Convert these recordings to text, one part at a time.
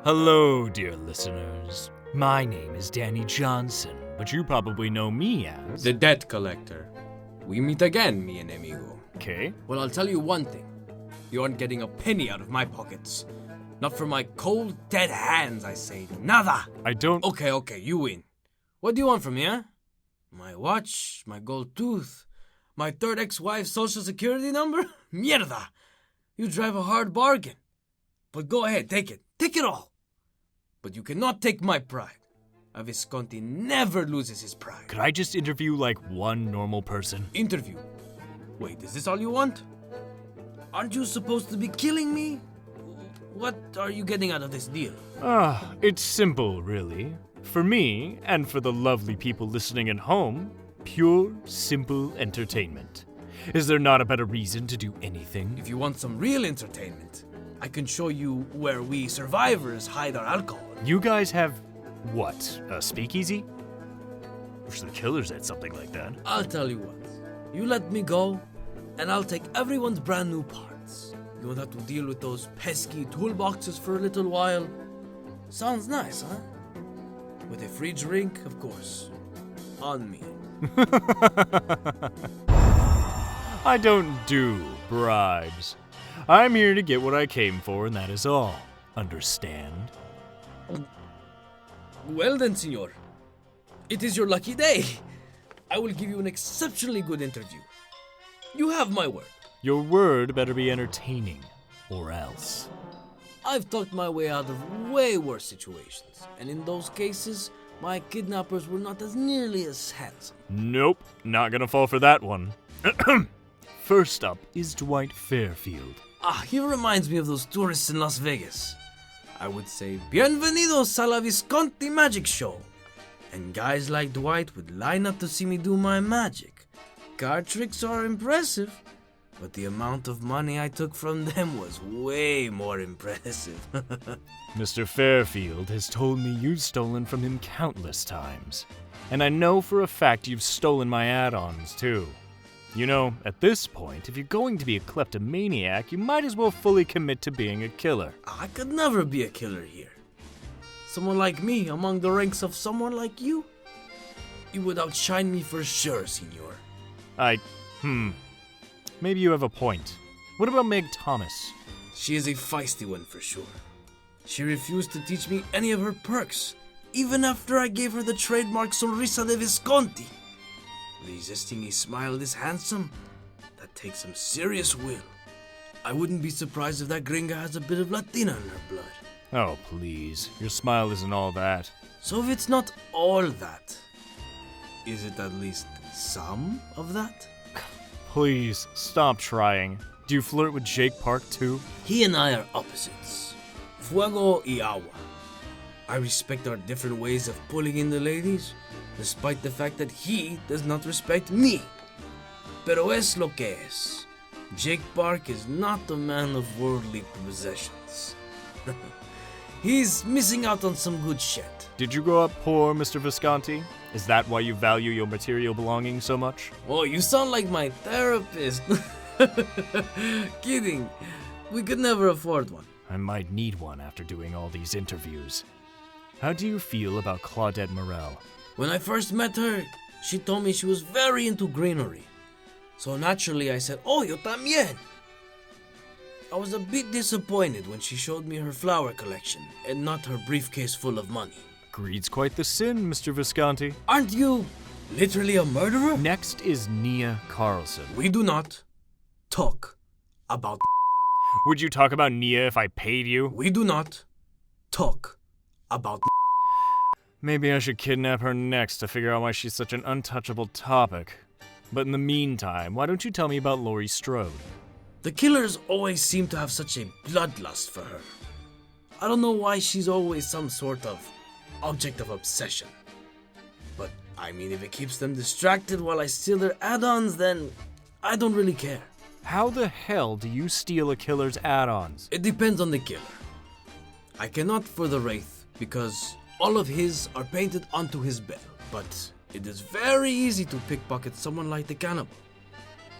Hello, dear listeners. My name is Danny Johnson, but you probably know me as... The debt collector. We meet again, mi enemigo. Okay. Well, I'll tell you one thing. You aren't getting a penny out of my pockets. Not for my cold, dead hands, I say. Nada! I don't... Okay, you win. What do you want from me, huh? My watch, my gold tooth, my third ex-wife's social security number? Mierda! You drive a hard bargain. But go ahead, take it. Take it all. But you cannot take my pride. A Visconti never loses his pride. Could I just interview like one normal person? Interview? Wait, is this all you want? Aren't you supposed to be killing me? What are you getting out of this deal? It's simple, really. For me, and for the lovely people listening at home, pure, simple entertainment. Is there not a better reason to do anything? If you want some real entertainment, I can show you where we survivors hide our alcohol. You guys have, what, a speakeasy? Wish the killers had something like that. I'll tell you what. You let me go, and I'll take everyone's brand new parts. You won't have to deal with those pesky toolboxes for a little while. Sounds nice, huh? With a free drink, of course. On me. I don't do bribes. I'm here to get what I came for, and that is all. Understand? Well then, senor. It is your lucky day. I will give you an exceptionally good interview. You have my word. Your word better be entertaining, or else. I've talked my way out of way worse situations, and in those cases, my kidnappers were not as nearly as handsome. Nope, not gonna fall for that one. First up is Dwight Fairfield. He reminds me of those tourists in Las Vegas. I would say, bienvenidos a la Visconti magic show. And guys like Dwight would line up to see me do my magic. Card tricks are impressive, but the amount of money I took from them was way more impressive. Mr. Fairfield has told me you've stolen from him countless times. And I know for a fact you've stolen my add-ons, too. You know, at this point, if you're going to be a kleptomaniac, you might as well fully commit to being a killer. I could never be a killer here. Someone like me among the ranks of someone like you? You would outshine me for sure, senor. Maybe you have a point. What about Meg Thomas? She is a feisty one for sure. She refused to teach me any of her perks, even after I gave her the trademark Sonrisa de Visconti. Resisting a smile this handsome, that takes some serious will. I wouldn't be surprised if that gringa has a bit of Latina in her blood. Oh, please. Your smile isn't all that. So if it's not all that, is it at least some of that? Please, stop trying. Do you flirt with Jake Park, too? He and I are opposites. Fuego y agua. I respect our different ways of pulling in the ladies, despite the fact that he does not respect me. Pero es lo que es. Jake Park is not a man of worldly possessions. He's missing out on some good shit. Did you grow up poor, Mr. Visconti? Is that why you value your material belongings so much? Oh, you sound like my therapist. Kidding. We could never afford one. I might need one after doing all these interviews. How do you feel about Claudette Morel? When I first met her, she told me she was very into greenery. So naturally I said, oh, yo también. I was a bit disappointed when she showed me her flower collection and not her briefcase full of money. Greed's quite the sin, Mr. Visconti. Aren't you literally a murderer? Next is Nia Carlson. We do not talk about. Would you talk about Nia if I paid you? We do not talk about. Maybe I should kidnap her next to figure out why she's such an untouchable topic. But in the meantime, why don't you tell me about Laurie Strode? The killers always seem to have such a bloodlust for her. I don't know why she's always some sort of object of obsession. But, I mean, if it keeps them distracted while I steal their add-ons, then I don't really care. How the hell do you steal a killer's add-ons? It depends on the killer. I cannot for the Wraith, because all of his are painted onto his bed. But it is very easy to pickpocket someone like the cannibal.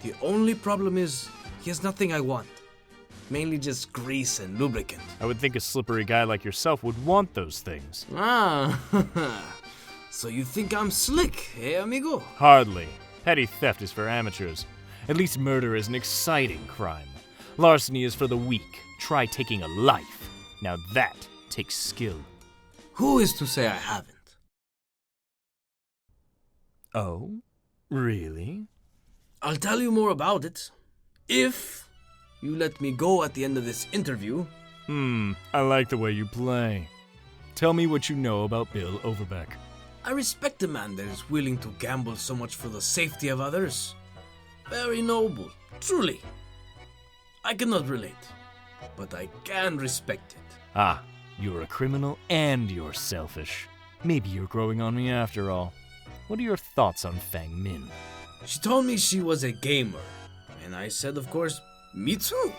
The only problem is, he has nothing I want. Mainly just grease and lubricant. I would think a slippery guy like yourself would want those things. Ah, so you think I'm slick, eh, amigo? Hardly. Petty theft is for amateurs. At least murder is an exciting crime. Larceny is for the weak. Try taking a life. Now that takes skill. Who is to say I haven't? Oh? Really? I'll tell you more about it. If you let me go at the end of this interview. I like the way you play. Tell me what you know about Bill Overbeck. I respect a man that is willing to gamble so much for the safety of others. Very noble, truly. I cannot relate, but I can respect it. Ah, you're a criminal and you're selfish. Maybe you're growing on me after all. What are your thoughts on Fang Min? She told me she was a gamer, and I said, of course, me too.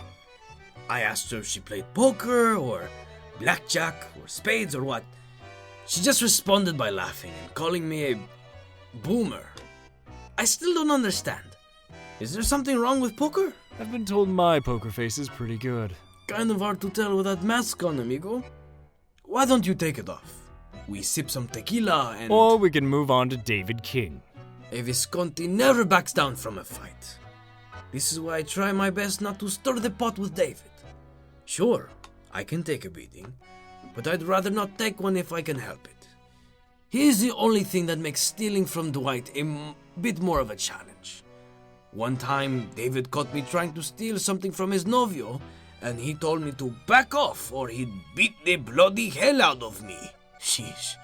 I asked her if she played poker, or blackjack, or spades, or what. She just responded by laughing and calling me a boomer. I still don't understand. Is there something wrong with poker? I've been told my poker face is pretty good. Kind of hard to tell with that mask on, amigo. Why don't you take it off? We sip some tequila and... Or we can move on to David King. A Visconti never backs down from a fight. This is why I try my best not to stir the pot with David. Sure, I can take a beating, but I'd rather not take one if I can help it. He is the only thing that makes stealing from Dwight a bit more of a challenge. One time, David caught me trying to steal something from his novio, and he told me to back off or he'd beat the bloody hell out of me. Sheesh.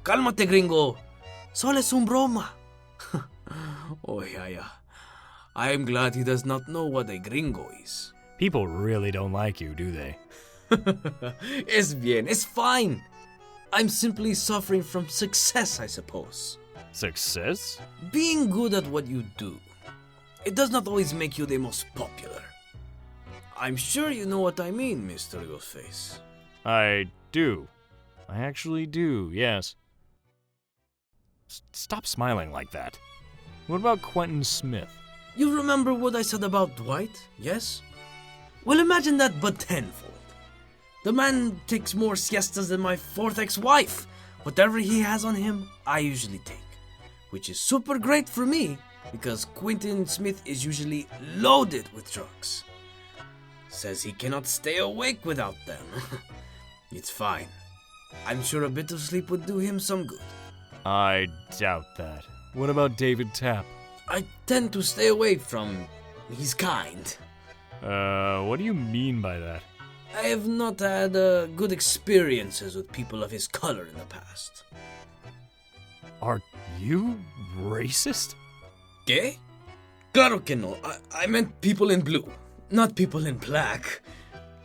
Cálmate, gringo. Solo es un broma. Oh, yeah. I am glad he does not know what a gringo is. People really don't like you, do they? Es bien, it's fine. I'm simply suffering from success, I suppose. Success? Being good at what you do. It does not always make you the most popular. I'm sure you know what I mean, Mr. Ghostface. I do. I actually do, yes. Stop smiling like that. What about Quentin Smith? You remember what I said about Dwight, yes? Well, imagine that but tenfold. The man takes more siestas than my fourth ex-wife. Whatever he has on him, I usually take. Which is super great for me, because Quentin Smith is usually loaded with drugs. Says he cannot stay awake without them. It's fine. I'm sure a bit of sleep would do him some good. I doubt that. What about David Tapp? I tend to stay away from his kind. What do you mean by that? I have not had good experiences with people of his color in the past. Are you racist? ¿Qué? Claro que no. I meant people in blue, not people in black.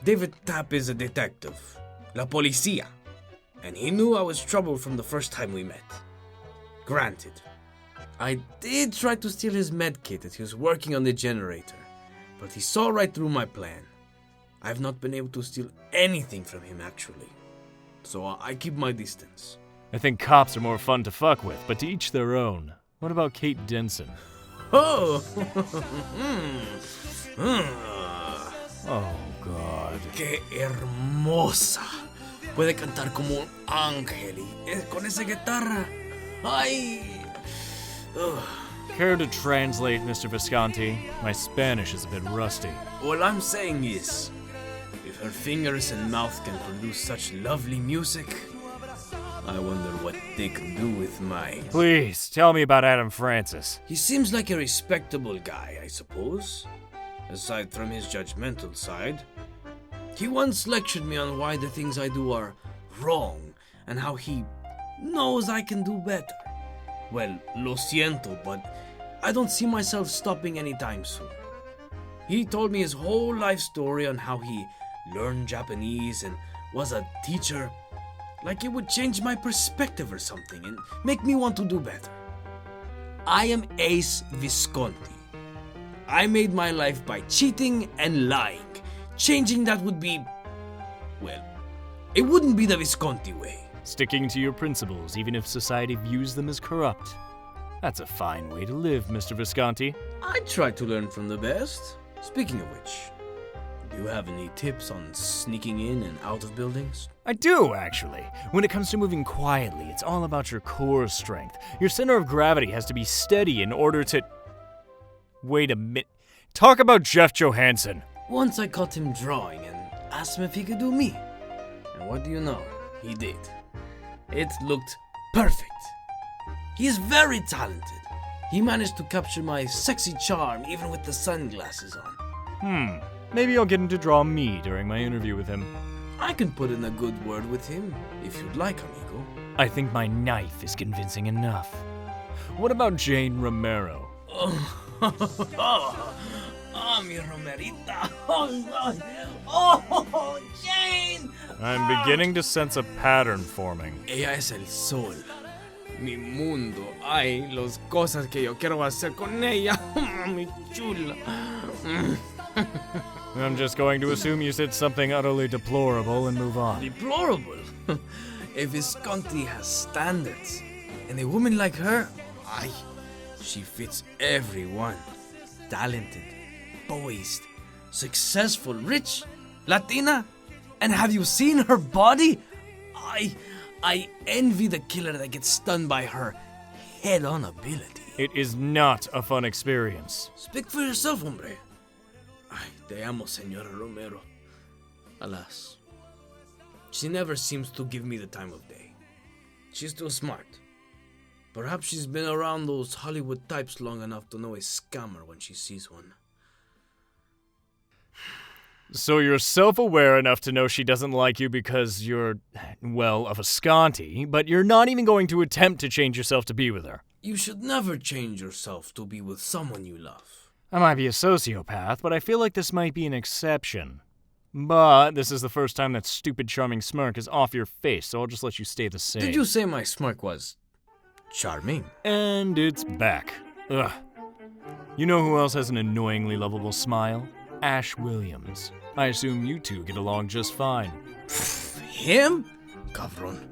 David Tapp is a detective, la policía, and he knew I was trouble from the first time we met. Granted, I did try to steal his medkit as he was working on the generator, but he saw right through my plan. I've not been able to steal anything from him, actually, so I keep my distance. I think cops are more fun to fuck with, but to each their own. What about Kate Denson? Oh! Oh, God. ¡Qué hermosa! Puede cantar como un ángel y con esa guitarra. ¡Ay! Ugh. Care to translate, Mr. Visconti? My Spanish is a bit rusty. All I'm saying is, if her fingers and mouth can produce such lovely music, I wonder what they can do with mine. Please, tell me about Adam Francis. He seems like a respectable guy, I suppose. Aside from his judgmental side. He once lectured me on why the things I do are wrong, and how he knows I can do better. Well, lo siento, but I don't see myself stopping anytime soon. He told me his whole life story on how he learned Japanese and was a teacher. Like it would change my perspective or something and make me want to do better. I am Ace Visconti. I made my life by cheating and lying. Changing that would be, well, it wouldn't be the Visconti way. Sticking to your principles, even if society views them as corrupt. That's a fine way to live, Mr. Visconti. I try to learn from the best. Speaking of which, Do you have any tips on sneaking in and out of buildings? I do, actually. When it comes to moving quietly, it's all about your core strength. Your center of gravity has to be steady in order to... Wait a minute. Talk about Jeff Johansson. Once I caught him drawing and asked him if he could do me. And what do you know? He did. It looked perfect. He is very talented. He managed to capture my sexy charm even with the sunglasses on. Maybe I'll get him to draw me during my interview with him. I can put in a good word with him, if you'd like, amigo. I think my knife is convincing enough. What about Jane Romero? Mi Romerita. Jane! I'm beginning to sense a pattern forming. Ella es el sol. Mi mundo. Ay, las cosas que yo quiero hacer con ella. Mi chula. I'm just going to assume you said something utterly deplorable and move on. Deplorable? A Visconti has standards. And a woman like her, she fits everyone. Talented, poised, successful, rich, Latina. And have you seen her body? I envy the killer that gets stunned by her head-on ability. It is not a fun experience. Speak for yourself, hombre. Ay, te amo, Señora Romero. Alas, she never seems to give me the time of day. She's too smart. Perhaps she's been around those Hollywood types long enough to know a scammer when she sees one. So you're self-aware enough to know she doesn't like you because you're, well, a Visconti, but you're not even going to attempt to change yourself to be with her. You should never change yourself to be with someone you love. I might be a sociopath, but I feel like this might be an exception. But this is the first time that stupid charming smirk is off your face, so I'll just let you stay the same. Did you say my smirk was charming? And it's back. Ugh. You know who else has an annoyingly lovable smile? Ash Williams. I assume you two get along just fine. Him? Cabron.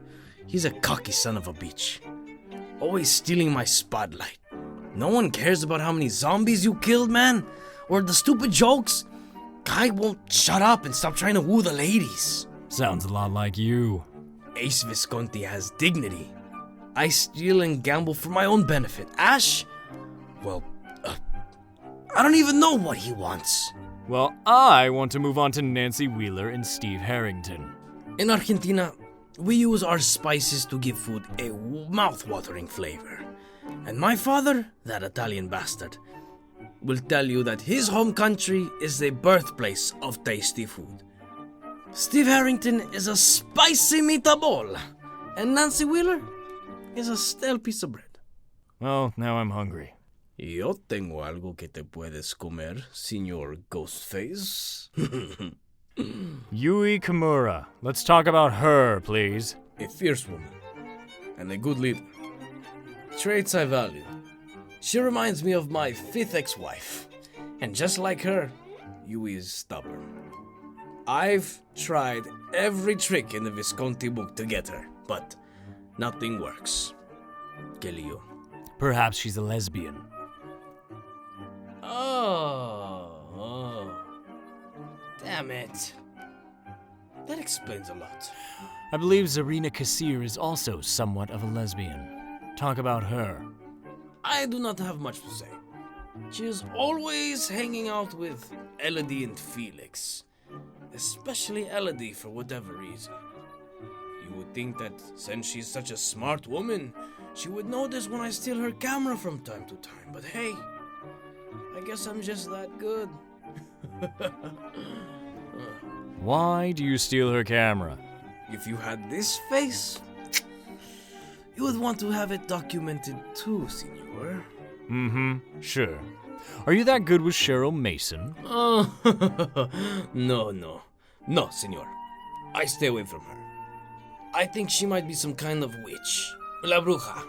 He's a cocky son of a bitch. Always stealing my spotlight. No one cares about how many zombies you killed, man. Or the stupid jokes. Guy won't shut up and stop trying to woo the ladies. Sounds a lot like you. Ace Visconti has dignity. I steal and gamble for my own benefit. Ash? Well, I don't even know what he wants. Well, I want to move on to Nancy Wheeler and Steve Harrington. In Argentina, we use our spices to give food a mouth-watering flavor. And my father, that Italian bastard, will tell you that his home country is the birthplace of tasty food. Steve Harrington is a spicy meatball, and Nancy Wheeler is a stale piece of bread. Well, now I'm hungry. Yo tengo algo que te puedes comer, señor Ghostface. Yui Kimura. Let's talk about her, please. A fierce woman, and a good leader. Traits I value. She reminds me of my 5th ex-wife. And just like her, Yui is stubborn. I've tried every trick in the Visconti book to get her, but nothing works. Que lío. Perhaps she's a lesbian. Oh. Damn it. That explains a lot. I believe Zarina Kassir is also somewhat of a lesbian. Talk about her. I do not have much to say. She is always hanging out with Elodie and Felix. Especially Elodie for whatever reason. You would think that since she's such a smart woman, she would notice when I steal her camera from time to time. But hey, I guess I'm just that good. Why do you steal her camera? If you had this face, you would want to have it documented too, senor. Sure. Are you that good with Cheryl Mason? Oh, no, senor. I stay away from her. I think she might be some kind of witch. La bruja.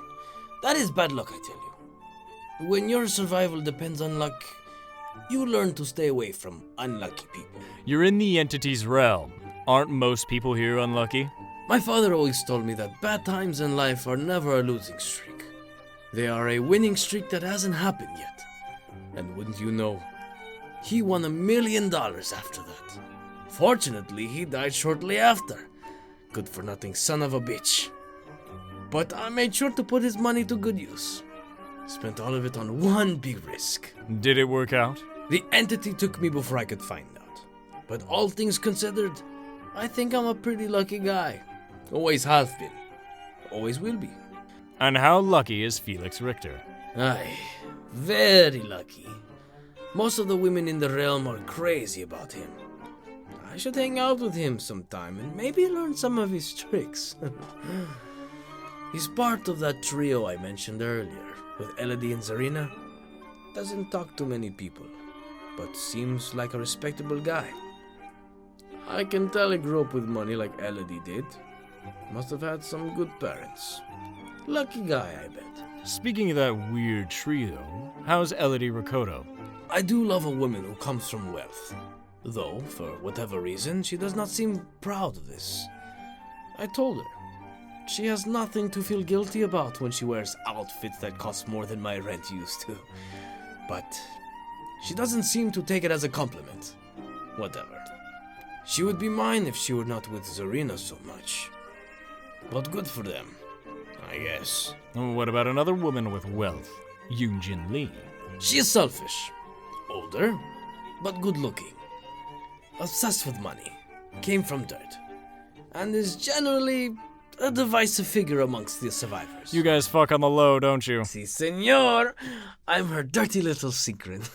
That is bad luck, I tell you. When your survival depends on luck, you learn to stay away from unlucky people. You're in the entity's realm. Aren't most people here unlucky? My father always told me that bad times in life are never a losing streak. They are a winning streak that hasn't happened yet. And wouldn't you know, He won $1 million after that. Fortunately, he died shortly after. Good for nothing son of a bitch. But I made sure to put his money to good use. Spent all of it on one big risk. Did it work out? The entity took me before I could find out. But all things considered, I think I'm a pretty lucky guy. Always have been. Always will be. And how lucky is Felix Richter? Aye, very lucky. Most of the women in the realm are crazy about him. I should hang out with him sometime and maybe learn some of his tricks. He's part of that trio I mentioned earlier, with Elodie and Zarina. Doesn't talk to many people, but seems like a respectable guy. I can tell he grew up with money like Elodie did. Must have had some good parents. Lucky guy, I bet. Speaking of that weird trio, how's Elodie Riccotto? I do love a woman who comes from wealth. Though, for whatever reason, she does not seem proud of this. I told her. She has nothing to feel guilty about when she wears outfits that cost more than my rent used to. But she doesn't seem to take it as a compliment. Whatever. She would be mine if she were not with Zarina so much. But good for them, I guess. What about another woman with wealth? Yoonjin Lee. She is selfish. Older, but good looking. Obsessed with money. Came from dirt. And is generally a divisive figure amongst the survivors. You guys fuck on the low, don't you? Si, senor. I'm her dirty little secret.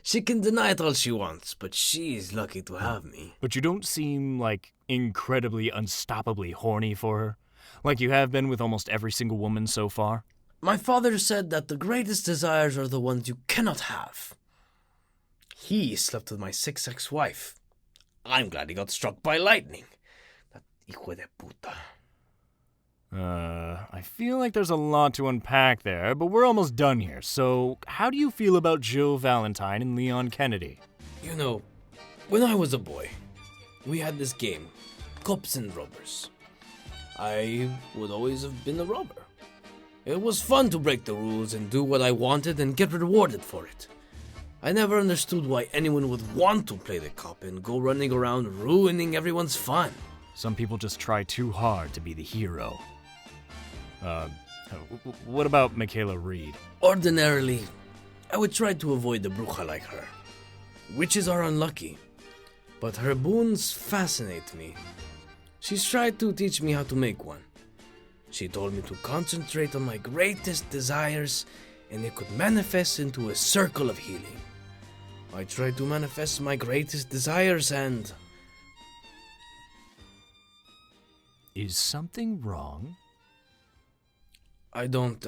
She can deny it all she wants, but she's lucky to have me. But you don't seem, incredibly unstoppably horny for her? Like you have been with almost every single woman so far? My father said that the greatest desires are the ones you cannot have. He slept with my 6th ex-wife. I'm glad he got struck by lightning. That hijo de puta. I feel like there's a lot to unpack there, but we're almost done here. So, how do you feel about Jill Valentine and Leon Kennedy? You know, when I was a boy, we had this game, Cops and Robbers. I would always have been a robber. It was fun to break the rules and do what I wanted and get rewarded for it. I never understood why anyone would want to play the cop and go running around ruining everyone's fun. Some people just try too hard to be the hero. What about Michaela Reed? Ordinarily, I would try to avoid a bruja like her. Witches are unlucky, but her boons fascinate me. She's tried to teach me how to make one. She told me to concentrate on my greatest desires and it could manifest into a circle of healing. I tried to manifest my greatest desires and... Is something wrong? I don't,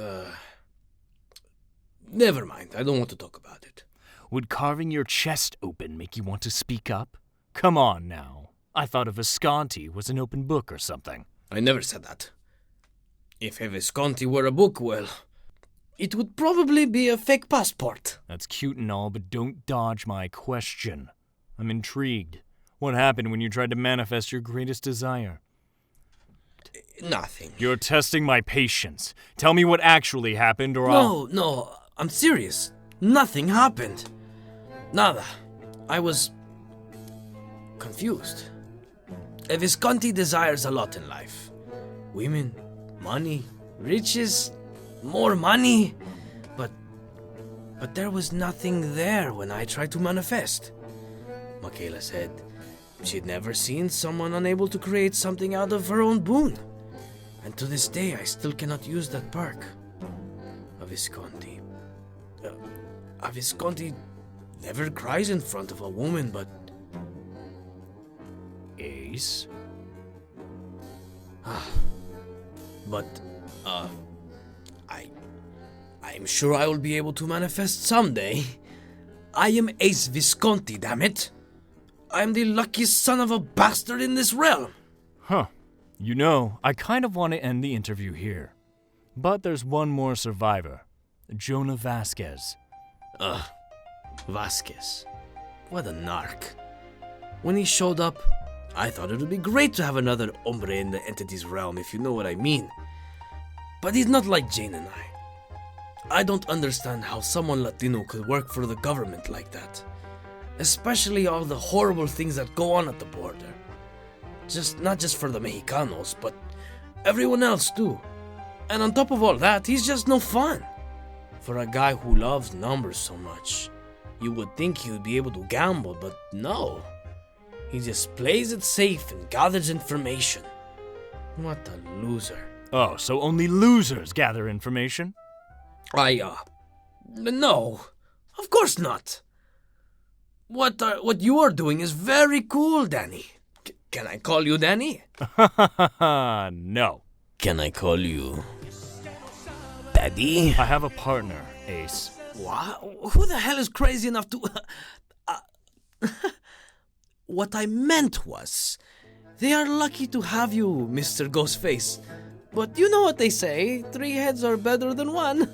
Never mind, I don't want to talk about it. Would carving your chest open make you want to speak up? Come on now. I thought a Visconti was an open book or something. I never said that. If a Visconti were a book, well, it would probably be a fake passport. That's cute and all, but don't dodge my question. I'm intrigued. What happened when you tried to manifest your greatest desire? Nothing. You're testing my patience. Tell me what actually happened or I'll... No, I'm serious. Nothing happened. Nada. I was... confused. A Visconti desires a lot in life. Women, money, riches, more money. But there was nothing there when I tried to manifest. Michaela said she'd never seen someone unable to create something out of her own boon. And to this day, I still cannot use that perk. A Visconti. A Visconti never cries in front of a woman, but... Ace? But, I'm sure I will be able to manifest someday. I am Ace Visconti, damn it! I am the luckiest son of a bastard in this realm! Huh. You know, I kind of want to end the interview here. But there's one more survivor. Jonah Vasquez. Vasquez. What a narc. When he showed up, I thought it would be great to have another hombre in the entity's realm, if you know what I mean. But he's not like Jane and I don't understand how someone Latino could work for the government like that. Especially all the horrible things that go on at the border. Not just for the Mexicanos, but everyone else too. And on top of all that, he's just no fun. For a guy who loves numbers so much, you would think he would be able to gamble, but no. He just plays it safe and gathers information. What a loser. Oh, so only losers gather information? No. Of course not. What you are doing is very cool, Danny. Can I call you Danny? No. Can I call you Daddy? I have a partner, Ace. What? Who the hell is crazy enough to... What I meant was, they are lucky to have you, Mr. Ghostface. But you know what they say, 3 heads are better than 1.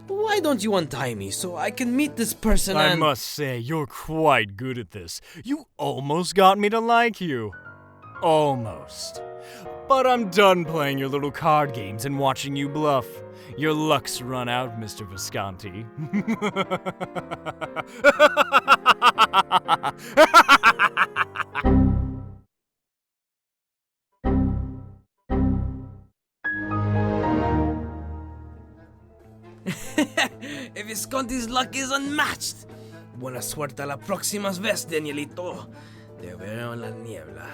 Why don't you untie me so I can meet this person I must say, you're quite good at this. You almost got me to like you. Almost. But I'm done playing your little card games and watching you bluff. Your luck's run out, Mr. Visconti. Visconti's luck is unmatched. Buena suerte a la próxima vez, Danielito. Te veo en la niebla.